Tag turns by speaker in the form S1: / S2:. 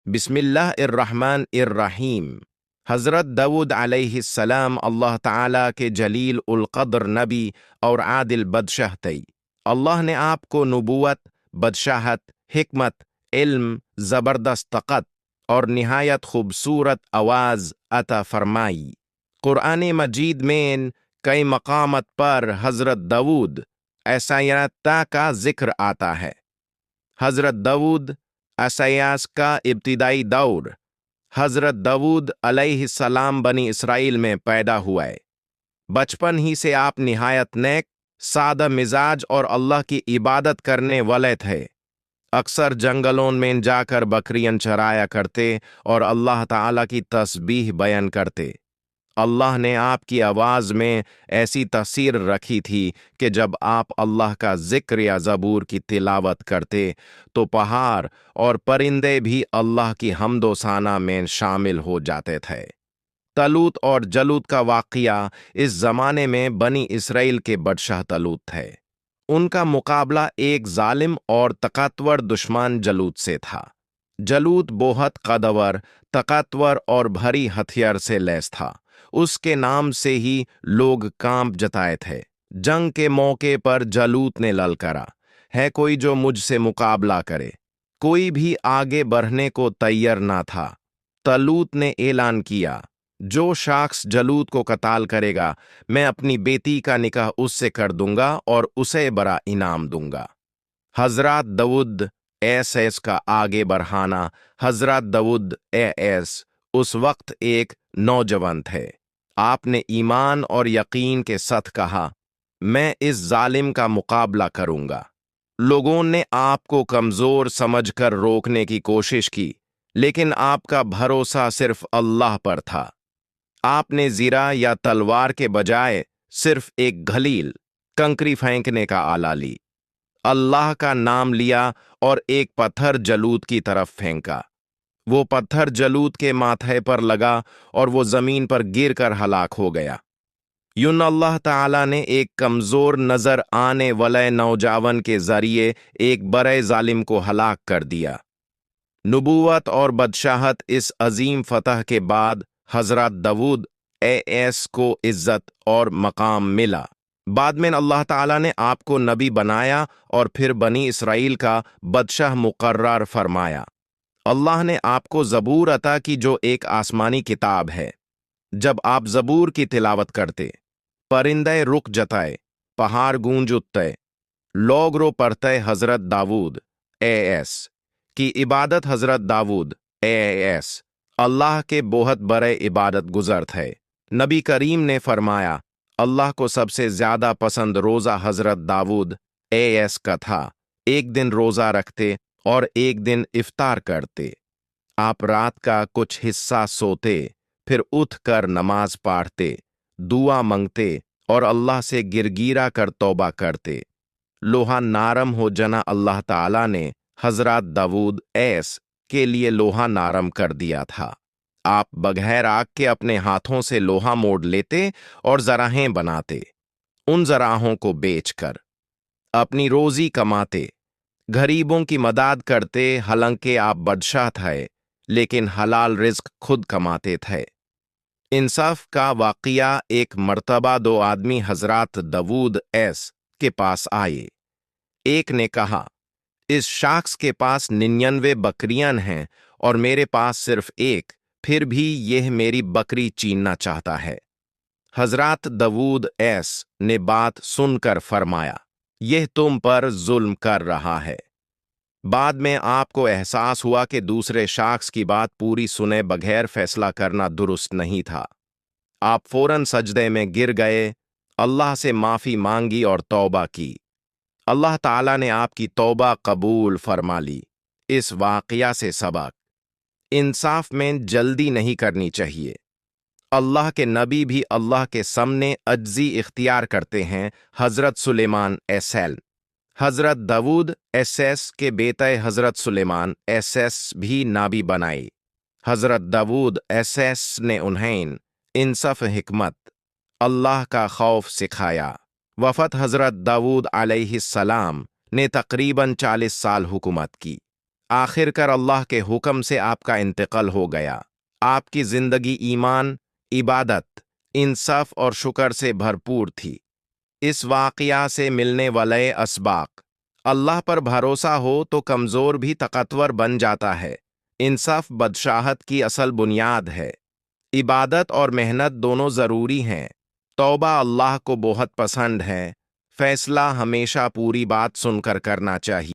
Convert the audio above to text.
S1: बिस्मिल्लाहिर्रहमानिर्रहीम। हज़रत दाऊद अलैहिस्सलाम अल्लाह ताला के जलील उल क़द्र नबी और आदिल बदशाह थे। अल्लाह ने आपको नबूवत, बदशाहत, हिकमत, इल्म, ज़बरदस्त तक़त और निहायत खूबसूरत आवाज़ अता फरमाई। कुरान मजीद में कई मकामत पर हज़रत दाऊद ऐसायता का जिक्र आता है। हज़रत दाऊद असयास का इब्तिदाई दौर। हज़रत दाऊद अलैहिस्सलाम बनी इसराइल में पैदा हुए। बचपन ही से आप निहायत नेक, सादा मिजाज और अल्लाह की इबादत करने वाले थे। अक्सर जंगलों में जाकर बकरियां चराया करते और अल्लाह ताला की तस्बीह बयान करते। अल्लाह ने आपकी आवाज़ में ऐसी तसीर रखी थी कि जब आप अल्लाह का जिक्र या ज़बूर की तिलावत करते तो पहाड़ और परिंदे भी अल्लाह की हम्दो साना में शामिल हो जाते थे। तलूत और जलूत का वाक़या। इस ज़माने में बनी इसराइल के बादशाह तलूत थे। उनका मुकाबला एक जालिम और ताकतवर दुश्मन जलूत से था। जलूत बहुत कदवर, ताकतवर और भारी हथियार से लैस था। उसके नाम से ही लोग कांप जताए थे। जंग के मौके पर जलूत ने ललकारा, है कोई जो मुझसे मुकाबला करे। कोई भी आगे बढ़ने को तैयार ना था। तलूत ने ऐलान किया, जो शख्स जलूत को कत्ल करेगा, मैं अपनी बेटी का निकाह उससे कर दूंगा और उसे बड़ा इनाम दूंगा। हजरत दाऊद एस का आगे बढ़ाना। हजरत दाऊद एस उस वक्त एक नौजवान थे। आपने ईमान और यकीन के साथ कहा, मैं इस जालिम का मुकाबला करूंगा। लोगों ने आपको कमजोर समझकर रोकने की कोशिश की, लेकिन आपका भरोसा सिर्फ अल्लाह पर था। आपने जीरा या तलवार के बजाय सिर्फ एक घलील, कंकरी फेंकने का आला ली। अल्लाह का नाम लिया और एक पत्थर जलूत की तरफ फेंका। वो पत्थर जलूत के माथे पर लगा और वो जमीन पर गिरकर हलाक हो गया। यूं अल्लाह ताला ने एक कमजोर नजर आने वाले नौजवान के जरिए एक बड़े जालिम को हलाक कर दिया। नबूवत और बदशाहत। इस अजीम फतह के बाद हजरत दाऊद एस को इज्जत और मकाम मिला। बाद में अल्लाह ताला ने आपको नबी बनाया और फिर बनी इसराइल का बदशाह मुकर्रर फरमाया। अल्लाह ने आपको ज़बूर अता की, जो एक आसमानी किताब है। जब आप ज़बूर की तिलावत करते, परिंदे रुक जताए, पहाड़ गूंज उठते, लोग रो पड़ते। हजरत दाऊद एस की इबादत। हजरत दाऊद एस अल्लाह के बहुत बड़े इबादत गुजर थे। नबी करीम ने फरमाया, अल्लाह को सबसे ज्यादा पसंद रोजा हजरत दाऊद एस का था। एक दिन रोजा रखते और एक दिन इफ्तार करते। आप रात का कुछ हिस्सा सोते, फिर उठकर नमाज पढ़ते, दुआ मांगते और अल्लाह से गिरगिरा कर तौबा करते। लोहा नारम हो जना अल्लाह ताला ने हजरत दाऊद एस के लिए लोहा नारम कर दिया था। आप बगैर आग के अपने हाथों से लोहा मोड़ लेते और जराहें बनाते। उन जराहों को बेचकर अपनी रोजी कमाते, गरीबों की मदद करते। हालांकि आप बादशाह थे, लेकिन हलाल रिज्क खुद कमाते थे। इंसाफ का वाकया। एक मर्तबा दो आदमी हजरत दाऊद एस के पास आए। एक ने कहा, इस शख्स के पास 99 बकरियां हैं और मेरे पास सिर्फ एक, फिर भी यह मेरी बकरी छीनना चाहता है। हजरत दाऊद एस ने बात सुनकर फरमाया, यह तुम पर जुल्म कर रहा है। बाद में आपको एहसास हुआ कि दूसरे शख्स की बात पूरी सुने बगैर फैसला करना दुरुस्त नहीं था। आप फौरन सजदे में गिर गए, अल्लाह से माफी मांगी और तौबा की। अल्लाह ताला ने आपकी तौबा कबूल फरमा ली। इस वाकया से सबक, इंसाफ में जल्दी नहीं करनी चाहिए। अल्लाह के नबी भी अल्लाह के सामने अज्जी इख्तियार करते हैं। हजरत सुलेमान एसएल। हजरत दाऊद एसएस के बेटे हजरत सुलेमान एसएस भी नाबी बनाए। हजरत दाऊद एसएस ने उन्हें इंसाफ, हिकमत, अल्लाह का खौफ सिखाया। वफ़त हजरत दाऊद अलैहिस्सलाम ने तकरीबन 40 साल हुकूमत की। آخر کر اللہ کے حکم سے آپ کا انتقال ہو گیا۔ آپ کی زندگی ایمان، عبادت، انصاف اور شکر سے بھرپور تھی۔ اس واقعہ سے ملنے والے اسباق: اللہ پر بھروسہ ہو تو کمزور بھی طاقتور بن جاتا ہے۔ انصاف بادشاہت کی اصل بنیاد ہے۔ عبادت اور محنت دونوں ضروری ہیں۔ توبہ اللہ کو بہت پسند ہے۔ فیصلہ ہمیشہ پوری بات سن کر کرنا چاہیے۔